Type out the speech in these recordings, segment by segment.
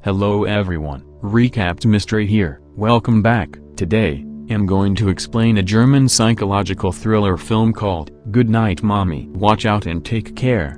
Hello everyone, Recapped Mystery here. Welcome back. Today, I'm going to explain a German psychological thriller film called Good Night Mommy. Watch out and take care.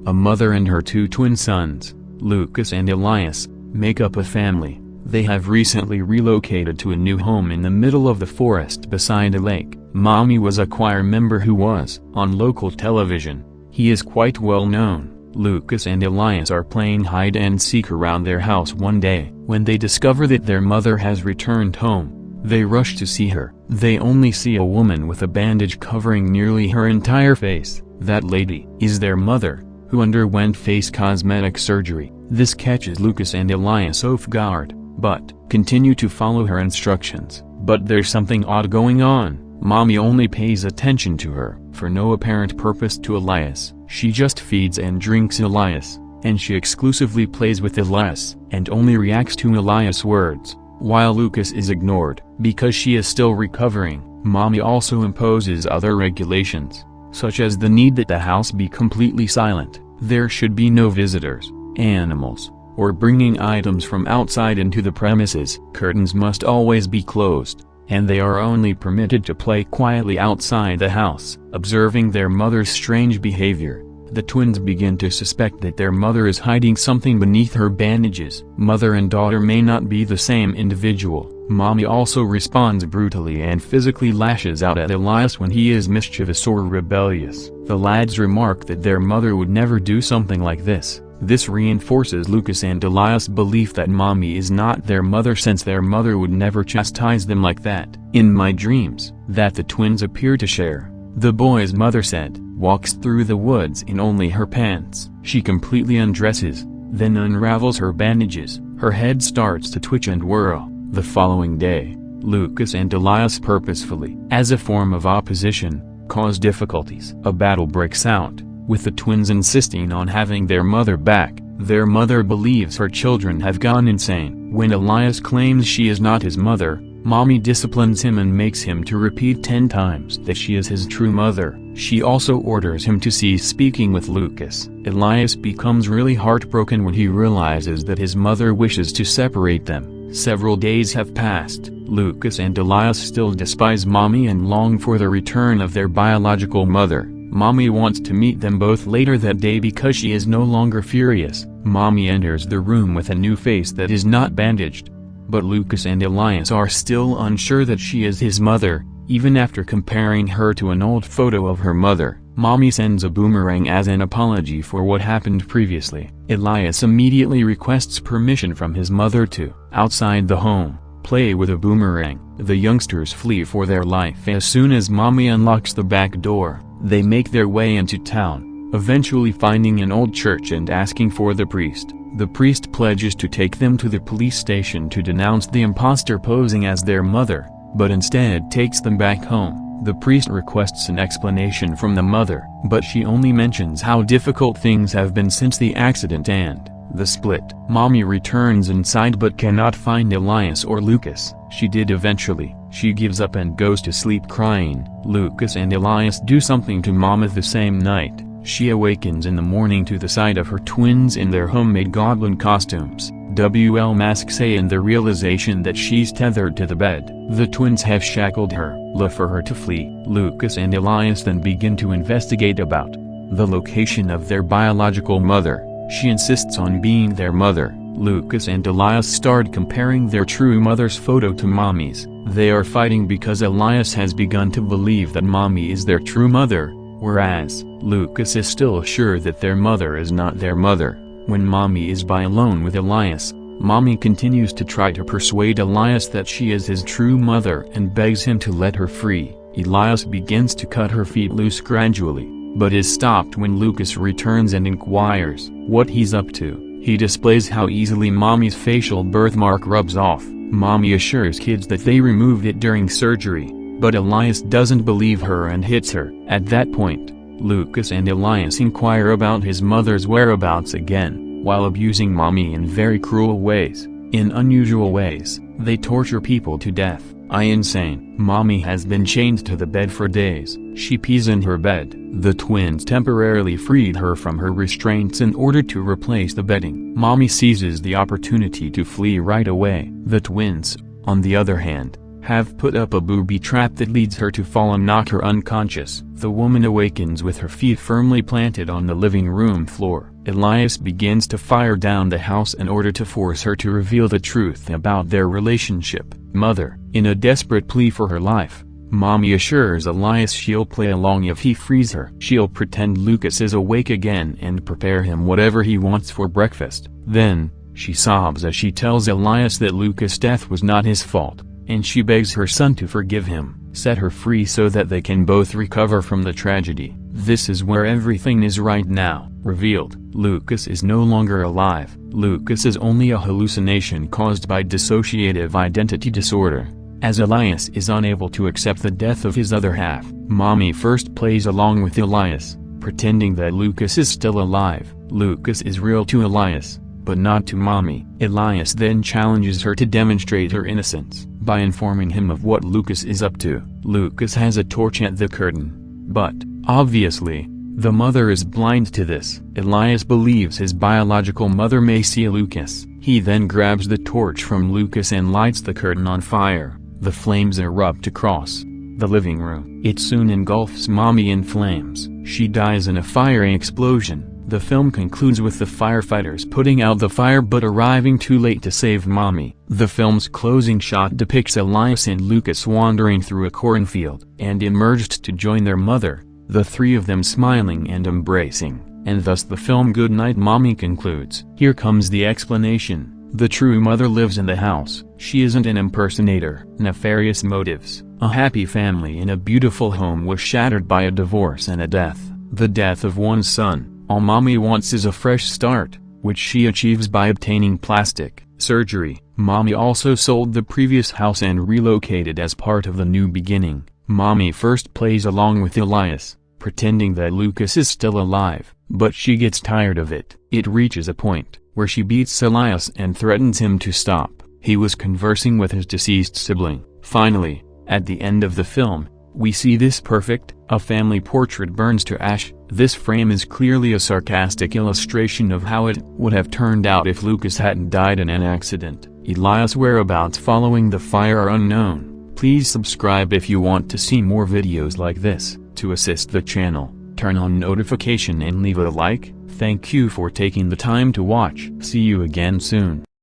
A mother and her two twin sons, Lucas and Elias, make up a family. They have recently relocated to a new home in the middle of the forest beside a lake. Mommy was a choir member who was on local television. He is quite well known. Lucas and Elias are playing hide-and-seek around their house one day. When they discover that their mother has returned home, they rush to see her. They only see a woman with a bandage covering nearly her entire face. That lady is their mother, who underwent face cosmetic surgery. This catches Lucas and Elias off guard, but continue to follow her instructions. But there's something odd going on. Mommy only pays attention to her, for no apparent purpose to Elias. She just feeds and drinks Elias, and she exclusively plays with Elias, and only reacts to Elias' words, while Lucas is ignored. Because she is still recovering, Mommy also imposes other regulations, such as the need that the house be completely silent. There should be no visitors, animals, or bringing items from outside into the premises. Curtains must always be closed, and they are only permitted to play quietly outside the house. Observing their mother's strange behavior, the twins begin to suspect that their mother is hiding something beneath her bandages. Mother and daughter may not be the same individual. Mommy also responds brutally and physically lashes out at Elias when he is mischievous or rebellious. The lads remark that their mother would never do something like this. This reinforces Lucas and Elias' belief that Mommy is not their mother, since their mother would never chastise them like that. In my dreams, that the twins appear to share, the boy's mother said, walks through the woods in only her pants. She completely undresses, then unravels her bandages. Her head starts to twitch and whirl. The following day, Lucas and Elias purposefully, as a form of opposition, cause difficulties. A battle breaks out, with the twins insisting on having their mother back. Their mother believes her children have gone insane. When Elias claims she is not his mother, Mommy disciplines him and makes him to repeat 10 times that she is his true mother. She also orders him to cease speaking with Lucas. Elias becomes really heartbroken when he realizes that his mother wishes to separate them. Several days have passed. Lucas and Elias still despise Mommy and long for the return of their biological mother. Mommy wants to meet them both later that day because she is no longer furious. Mommy enters the room with a new face that is not bandaged. But Lucas and Elias are still unsure that she is his mother, even after comparing her to an old photo of her mother. Mommy sends a boomerang as an apology for what happened previously. Elias immediately requests permission from his mother to, outside the home, play with a boomerang. The youngsters flee for their life as soon as Mommy unlocks the back door. They make their way into town, eventually finding an old church and asking for the priest. The priest pledges to take them to the police station to denounce the imposter posing as their mother, but instead takes them back home. The priest requests an explanation from the mother, but she only mentions how difficult things have been since the accident and the split. Mommy returns inside but cannot find Elias or Lucas. She did eventually. She gives up and goes to sleep crying. Lucas and Elias do something to Mama the same night. She awakens in the morning to the sight of her twins in their homemade goblin costumes, WL masks and the realization that she's tethered to the bed. The twins have shackled her, for her to flee. Lucas and Elias then begin to investigate about the location of their biological mother. She insists on being their mother. Lucas and Elias start comparing their true mother's photo to Mommy's. They are fighting because Elias has begun to believe that Mommy is their true mother, whereas Lucas is still sure that their mother is not their mother. When Mommy is alone with Elias, Mommy continues to try to persuade Elias that she is his true mother and begs him to let her free. Elias begins to cut her feet loose gradually, but is stopped when Lucas returns and inquires what he's up to. He displays how easily Mommy's facial birthmark rubs off. Mommy assures kids that they removed it during surgery, but Elias doesn't believe her and hits her. At that point, Lucas and Elias inquire about his mother's whereabouts again, while abusing Mommy in very cruel ways. In unusual ways, they torture people to death. I insane. Mommy has been chained to the bed for days. She pees in her bed. The twins temporarily freed her from her restraints in order to replace the bedding. Mommy seizes the opportunity to flee right away. The twins, on the other hand, have put up a booby trap that leads her to fall and knock her unconscious. The woman awakens with her feet firmly planted on the living room floor. Elias begins to fire down the house in order to force her to reveal the truth about their relationship. Mother, in a desperate plea for her life, Mommy assures Elias she'll play along if he frees her. She'll pretend Lucas is awake again and prepare him whatever he wants for breakfast. Then, she sobs as she tells Elias that Lucas' death was not his fault, and she begs her son to forgive him, set her free so that they can both recover from the tragedy. This is where everything is right now revealed. Lucas is no longer alive. Lucas is only a hallucination caused by dissociative identity disorder. As Elias is unable to accept the death of his other half, Mommy first plays along with Elias, pretending that Lucas is still alive. Lucas is real to Elias, but not to Mommy. Elias then challenges her to demonstrate her innocence by informing him of what Lucas is up to. Lucas has a torch at the curtain, but, obviously, the mother is blind to this. Elias believes his biological mother may see Lucas. He then grabs the torch from Lucas and lights the curtain on fire. The flames erupt across the living room. It soon engulfs Mommy in flames. She dies in a fiery explosion. The film concludes with the firefighters putting out the fire but arriving too late to save Mommy. The film's closing shot depicts Elias and Lucas wandering through a cornfield and emerged to join their mother, the three of them smiling and embracing, and thus the film Good Night Mommy concludes. Here comes the explanation. The true mother lives in the house. She isn't an impersonator. Nefarious motives. A happy family in a beautiful home was shattered by a divorce and a death. The death of one son. All Mommy wants is a fresh start, which she achieves by obtaining plastic surgery. Mommy also sold the previous house and relocated as part of the new beginning. Mommy first plays along with Elias, pretending that Lucas is still alive, but she gets tired of it. It reaches a point where she beats Elias and threatens him to stop. He was conversing with his deceased sibling. Finally, at the end of the film, we see this perfect, a family portrait burns to ash. This frame is clearly a sarcastic illustration of how it would have turned out if Lucas hadn't died in an accident. Elias' whereabouts following the fire are unknown. Please subscribe if you want to see more videos like this. To assist the channel, turn on notification and leave a like. Thank you for taking the time to watch. See you again soon.